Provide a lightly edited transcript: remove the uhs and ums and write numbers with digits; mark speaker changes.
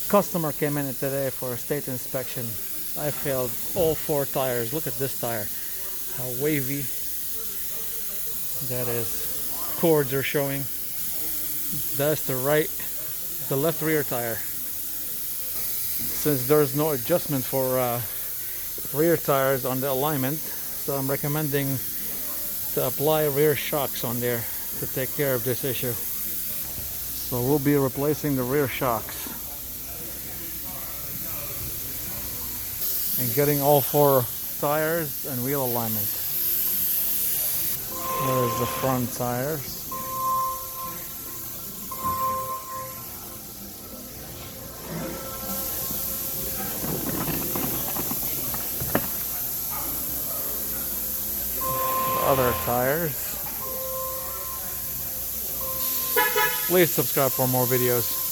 Speaker 1: Customer came in today for a state inspection. I failed all 4 tires. Look at this tire, how wavy that is. Cords are showing. That's the left rear tire. Since there's no adjustment for rear tires on the alignment, so I'm recommending to apply rear shocks on there to take care of this issue. So we'll be replacing the rear shocks and getting all 4 tires and wheel alignment. There's the front tires. Other tires. Please subscribe for more videos.